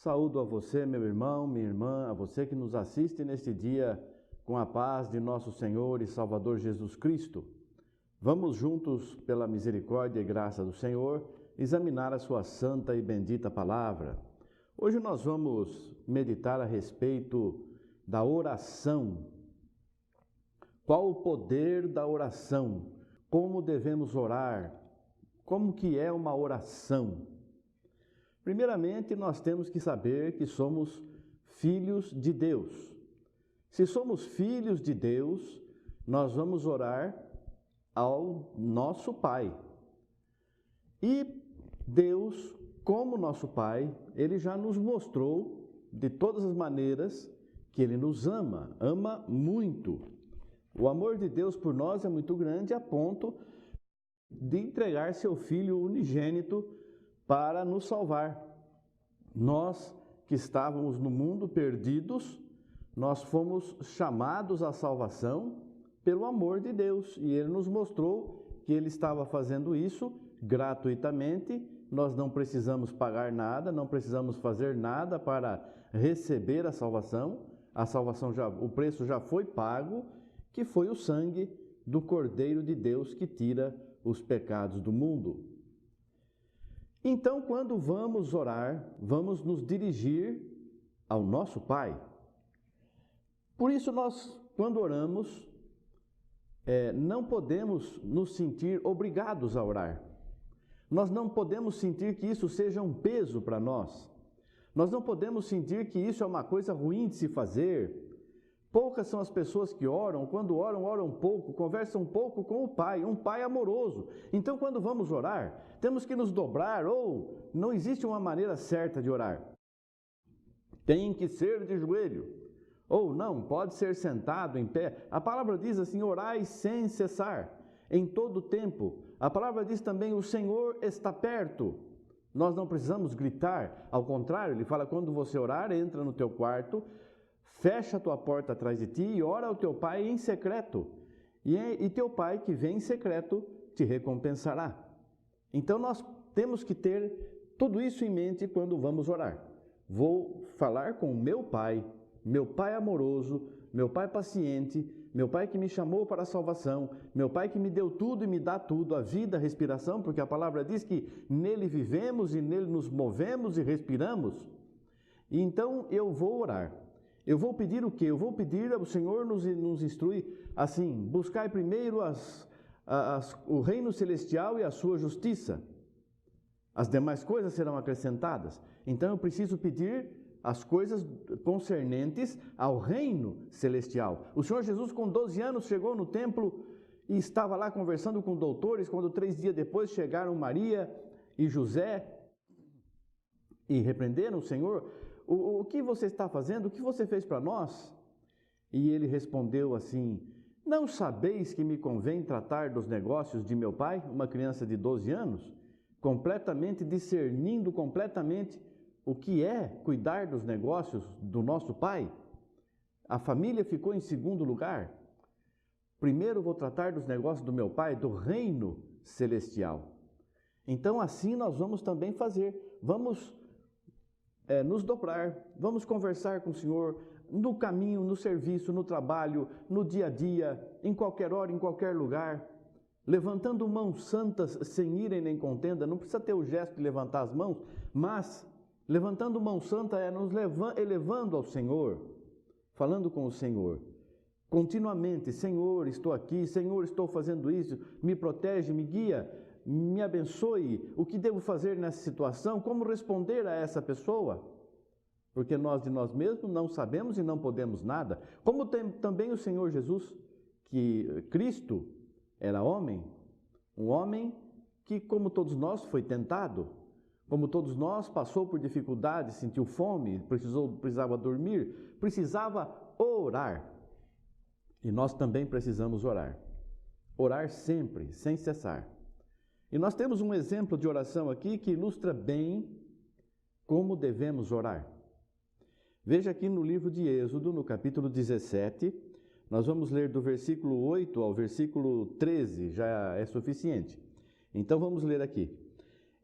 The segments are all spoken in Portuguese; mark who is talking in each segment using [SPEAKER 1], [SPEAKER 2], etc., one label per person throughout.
[SPEAKER 1] Saúdo a você, meu irmão, minha irmã, a você que nos assiste neste dia com a paz de nosso Senhor e Salvador Jesus Cristo. Vamos juntos, pela misericórdia e graça do Senhor, examinar a sua santa e bendita palavra. Hoje nós vamos meditar a respeito da oração. Qual o poder da oração? Como devemos orar? Como que é uma oração? Primeiramente, nós temos que saber que somos filhos de Deus. Se somos filhos de Deus, nós vamos orar ao nosso Pai. E Deus, como nosso Pai, Ele já nos mostrou de todas as maneiras que Ele nos ama, ama muito. O amor de Deus por nós é muito grande a ponto de entregar seu Filho unigênito para nos salvar. Nós que estávamos no mundo perdidos, nós fomos chamados à salvação pelo amor de Deus. E Ele nos mostrou que Ele estava fazendo isso gratuitamente. Nós não precisamos pagar nada, não precisamos fazer nada para receber a salvação. O preço já foi pago, que foi o sangue do Cordeiro de Deus que tira os pecados do mundo. Então, quando vamos orar, vamos nos dirigir ao nosso Pai. Por isso, nós, quando oramos, não podemos nos sentir obrigados a orar. Nós não podemos sentir que isso seja um peso para nós. Nós não podemos sentir que isso é uma coisa ruim de se fazer. Poucas são as pessoas que oram, quando oram, oram pouco, conversam pouco com o Pai, um Pai amoroso. Então, quando vamos orar, temos que nos dobrar, ou não existe uma maneira certa de orar. Tem que ser de joelho, ou não, pode ser sentado, em pé. A palavra diz assim, orai sem cessar, em todo tempo. A palavra diz também, o Senhor está perto. Nós não precisamos gritar, ao contrário, Ele fala, quando você orar, entra no teu quarto, fecha a tua porta atrás de ti e ora ao teu Pai em secreto. E teu Pai que vem em secreto te recompensará. Então nós temos que ter tudo isso em mente quando vamos orar. Vou falar com o meu Pai amoroso, meu Pai paciente, meu Pai que me chamou para a salvação, meu Pai que me deu tudo e me dá tudo, a vida, a respiração, porque a palavra diz que nele vivemos e nele nos movemos e respiramos. E então eu vou orar. Eu vou pedir o quê? Eu vou pedir, o Senhor nos instrui assim, buscai primeiro o reino celestial e a sua justiça. As demais coisas serão acrescentadas. Então eu preciso pedir as coisas concernentes ao reino celestial. O Senhor Jesus com 12 anos chegou no templo e estava lá conversando com doutores, quando 3 dias depois chegaram Maria e José e repreenderam o Senhor. O que você está fazendo? O que você fez para nós? E ele respondeu assim, não sabeis que me convém tratar dos negócios de meu pai? Uma criança de 12 anos, completamente discernindo completamente o que é cuidar dos negócios do nosso pai. A família ficou em segundo lugar. Primeiro vou tratar dos negócios do meu pai, do reino celestial. Então assim nós vamos também fazer. Vamos nos dobrar, vamos conversar com o Senhor no caminho, no serviço, no trabalho, no dia a dia, em qualquer hora, em qualquer lugar, levantando mãos santas sem ira nem contenda. Não precisa ter o gesto de levantar as mãos, mas levantando mão santa é nos elevando ao Senhor, falando com o Senhor continuamente, Senhor, estou aqui, Senhor, estou fazendo isso, me protege, me guia, me abençoe, o que devo fazer nessa situação, como responder a essa pessoa, porque nós de nós mesmos não sabemos e não podemos nada, como tem também o Senhor Jesus, que Cristo era homem, um homem que como todos nós foi tentado, como todos nós passou por dificuldades, sentiu fome, precisava dormir, precisava orar, e nós também precisamos orar sempre, sem cessar. E nós temos um exemplo de oração aqui que ilustra bem como devemos orar. Veja aqui no livro de Êxodo, no capítulo 17, nós vamos ler do versículo 8 ao versículo 13, já é suficiente. Então vamos ler aqui.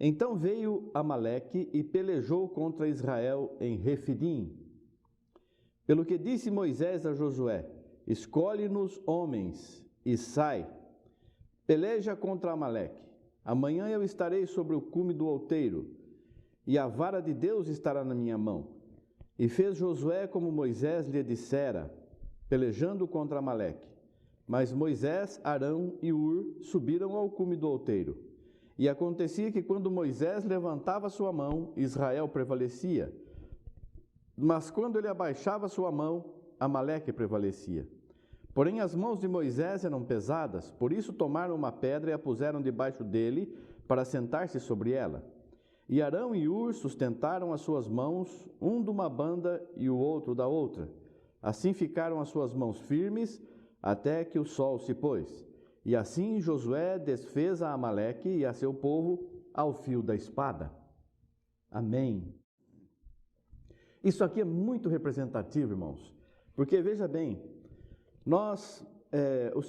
[SPEAKER 1] Então veio Amaleque e pelejou contra Israel em Refidim. Pelo que disse Moisés a Josué: escolhe-nos homens e sai, peleja contra Amaleque. Amanhã eu estarei sobre o cume do outeiro, e a vara de Deus estará na minha mão. E fez Josué como Moisés lhe dissera, pelejando contra Amaleque. Mas Moisés, Arão e Hur subiram ao cume do outeiro. E acontecia que quando Moisés levantava sua mão, Israel prevalecia. Mas quando ele abaixava sua mão, Amaleque prevalecia. Porém as mãos de Moisés eram pesadas, por isso tomaram uma pedra e a puseram debaixo dele, para sentar-se sobre ela. E Arão e Hur sustentaram as suas mãos, um de uma banda e o outro da outra. Assim ficaram as suas mãos firmes, até que o sol se pôs. E assim Josué desfez a Amaleque e a seu povo ao fio da espada. Amém. Isso aqui é muito representativo, irmãos, porque veja bem, nós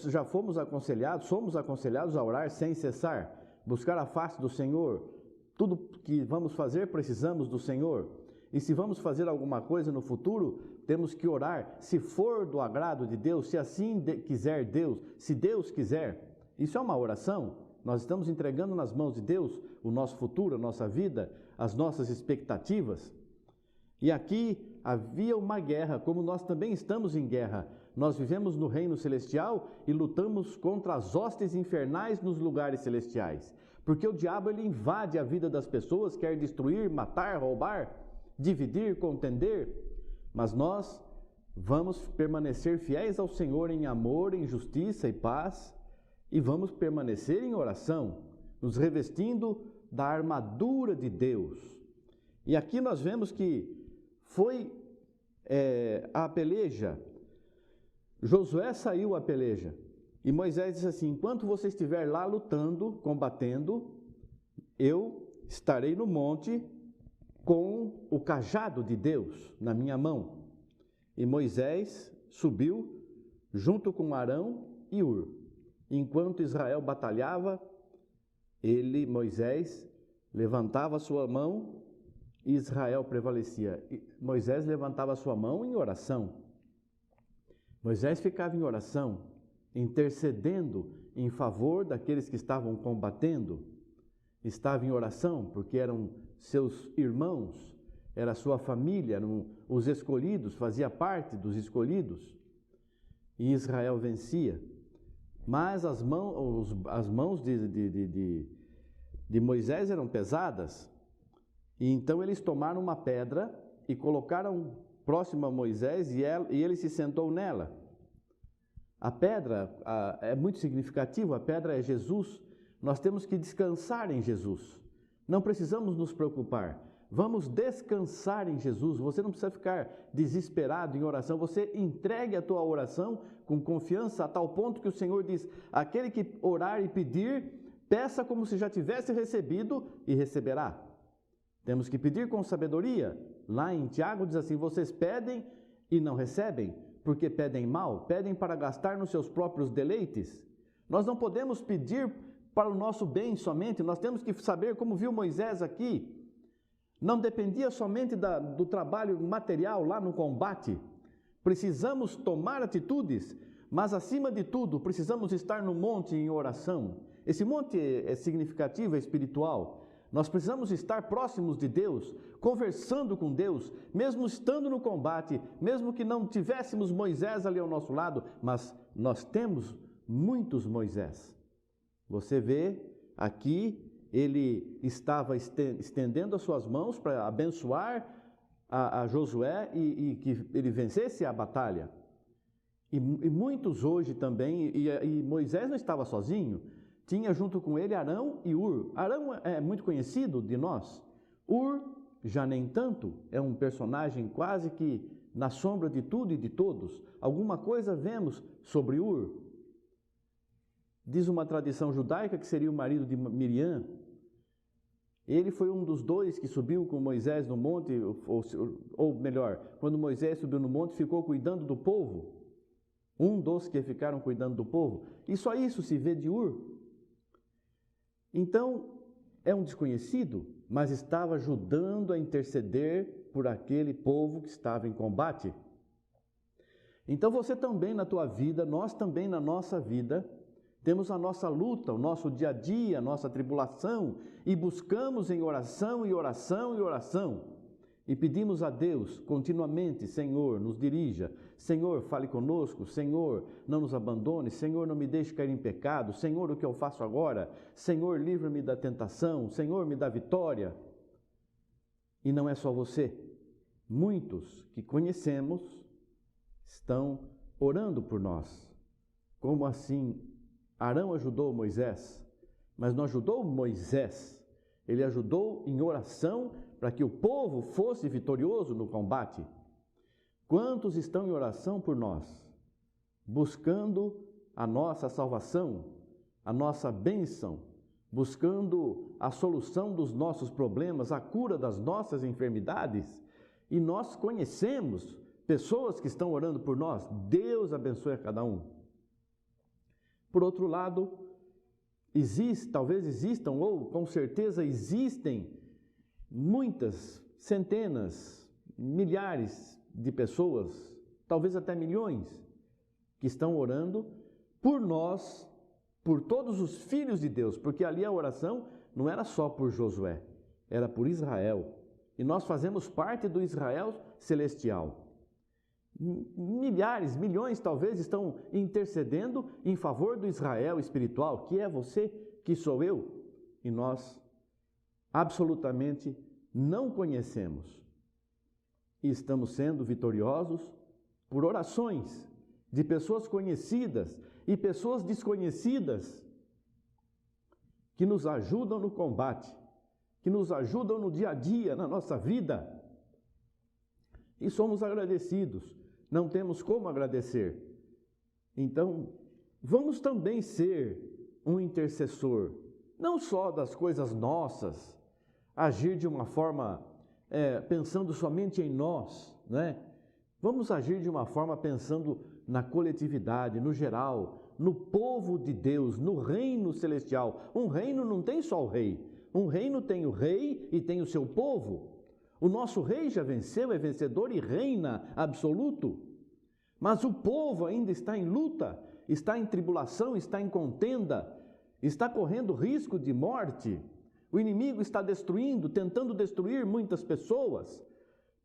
[SPEAKER 1] já somos aconselhados a orar sem cessar, buscar a face do Senhor. Tudo que vamos fazer, precisamos do Senhor. E se vamos fazer alguma coisa no futuro, temos que orar, se for do agrado de Deus, se assim quiser Deus, se Deus quiser. Isso é uma oração. Nós estamos entregando nas mãos de Deus o nosso futuro, a nossa vida, as nossas expectativas. E aqui havia uma guerra, como nós também estamos em guerra. Nós vivemos no reino celestial e lutamos contra as hostes infernais nos lugares celestiais. Porque o diabo ele invade a vida das pessoas, quer destruir, matar, roubar, dividir, contender. Mas nós vamos permanecer fiéis ao Senhor em amor, em justiça e paz, e vamos permanecer em oração, nos revestindo da armadura de Deus. E aqui nós vemos que foi a peleja. Josué saiu à peleja. E Moisés disse assim: enquanto você estiver lá lutando, combatendo, eu estarei no monte com o cajado de Deus na minha mão. E Moisés subiu junto com Arão e Hur. Enquanto Israel batalhava, Moisés, levantava sua mão e Israel prevalecia. Moisés levantava sua mão em oração. Moisés ficava em oração, intercedendo em favor daqueles que estavam combatendo. Estava em oração porque eram seus irmãos, era sua família, eram os escolhidos, fazia parte dos escolhidos. E Israel vencia. Mas as mãos de Moisés eram pesadas. E então eles tomaram uma pedra e colocaram próximo a Moisés e ele se sentou nela. A pedra é muito significativa, a pedra é Jesus. Nós temos que descansar em Jesus. Não precisamos nos preocupar. Vamos descansar em Jesus. Você não precisa ficar desesperado em oração. Você entregue a tua oração com confiança a tal ponto que o Senhor diz: aquele que orar e pedir, peça como se já tivesse recebido e receberá. Temos que pedir com sabedoria. Lá em Tiago diz assim: vocês pedem e não recebem, porque pedem mal, pedem para gastar nos seus próprios deleites. Nós não podemos pedir para o nosso bem somente, nós temos que saber, como viu Moisés aqui, não dependia somente do trabalho material lá no combate. Precisamos tomar atitudes, mas acima de tudo, precisamos estar no monte em oração. Esse monte é significativo, é espiritual. Nós precisamos estar próximos de Deus, conversando com Deus, mesmo estando no combate, mesmo que não tivéssemos Moisés ali ao nosso lado, mas nós temos muitos Moisés. Você vê aqui, ele estava estendendo as suas mãos para abençoar a Josué e que ele vencesse a batalha. E muitos hoje também, e Moisés não estava sozinho, tinha junto com ele Arão e Hur. Arão é muito conhecido de nós. Hur, já nem tanto, é um personagem quase que na sombra de tudo e de todos. Alguma coisa vemos sobre Hur. Diz uma tradição judaica que seria o marido de Miriam. Ele foi um dos dois que subiu com Moisés no monte, ou melhor, quando Moisés subiu no monte, ficou cuidando do povo. Um dos que ficaram cuidando do povo. E só isso se vê de Hur. Então, é um desconhecido, mas estava ajudando a interceder por aquele povo que estava em combate. Então você também na tua vida, nós também na nossa vida, temos a nossa luta, o nosso dia a dia, a nossa tribulação, e buscamos em oração e oração e oração. E pedimos a Deus continuamente: Senhor, nos dirija, Senhor, fale conosco, Senhor, não nos abandone, Senhor, não me deixe cair em pecado, Senhor, o que eu faço agora? Senhor, livra-me da tentação, Senhor, me dá vitória. E não é só você, muitos que conhecemos estão orando por nós. Como assim? Arão ajudou Moisés, mas não ajudou Moisés, ele ajudou em oração para que o povo fosse vitorioso no combate. Quantos estão em oração por nós, buscando a nossa salvação, a nossa bênção, buscando a solução dos nossos problemas, a cura das nossas enfermidades? E nós conhecemos pessoas que estão orando por nós. Deus abençoe a cada um. Por outro lado, talvez existam, ou com certeza existem, muitas, centenas, milhares de pessoas, talvez até milhões, que estão orando por nós, por todos os filhos de Deus, porque ali a oração não era só por Josué, era por Israel. E nós fazemos parte do Israel celestial. Milhares, milhões talvez estão intercedendo em favor do Israel espiritual, que é você, que sou eu, e nós absolutamente não conhecemos. E estamos sendo vitoriosos por orações de pessoas conhecidas e pessoas desconhecidas que nos ajudam no combate, que nos ajudam no dia a dia, na nossa vida. E somos agradecidos. Não temos como agradecer. Então, vamos também ser um intercessor, não só das coisas nossas, agir de uma forma pensando somente em nós, né? Vamos agir de uma forma pensando na coletividade, no geral, no povo de Deus, no reino celestial. Um reino não tem só o rei. Um reino tem o rei e tem o seu povo. O nosso rei já venceu, é vencedor e reina absoluto. Mas o povo ainda está em luta, está em tribulação, está em contenda, está correndo risco de morte. O inimigo está destruindo, tentando destruir muitas pessoas.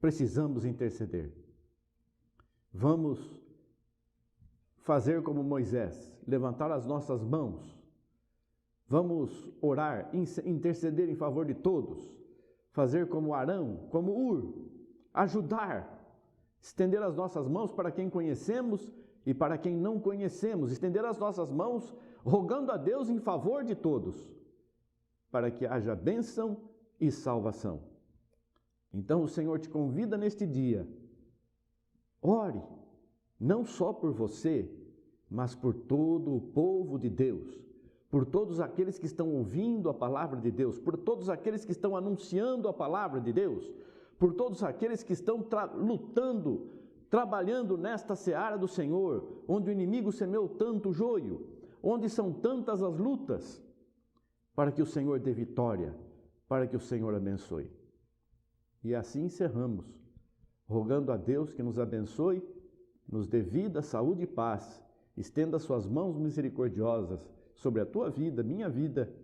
[SPEAKER 1] Precisamos interceder. Vamos fazer como Moisés, levantar as nossas mãos. Vamos orar, interceder em favor de todos. Fazer como Arão, como Ur, ajudar, estender as nossas mãos para quem conhecemos e para quem não conhecemos, estender as nossas mãos rogando a Deus em favor de todos, para que haja bênção e salvação. Então o Senhor te convida neste dia, ore, não só por você, mas por todo o povo de Deus, por todos aqueles que estão ouvindo a palavra de Deus, por todos aqueles que estão anunciando a palavra de Deus, por todos aqueles que estão lutando, trabalhando nesta seara do Senhor, onde o inimigo semeou tanto joio, onde são tantas as lutas, para que o Senhor dê vitória, para que o Senhor abençoe. E assim encerramos, rogando a Deus que nos abençoe, nos dê vida, saúde e paz, estenda suas mãos misericordiosas sobre a tua vida, minha vida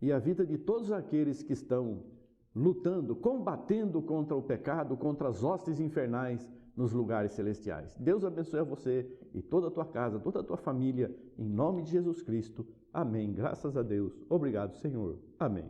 [SPEAKER 1] e a vida de todos aqueles que estão lutando, combatendo contra o pecado, contra as hostes infernais nos lugares celestiais. Deus abençoe a você e toda a tua casa, toda a tua família, em nome de Jesus Cristo. Amém. Graças a Deus. Obrigado, Senhor. Amém.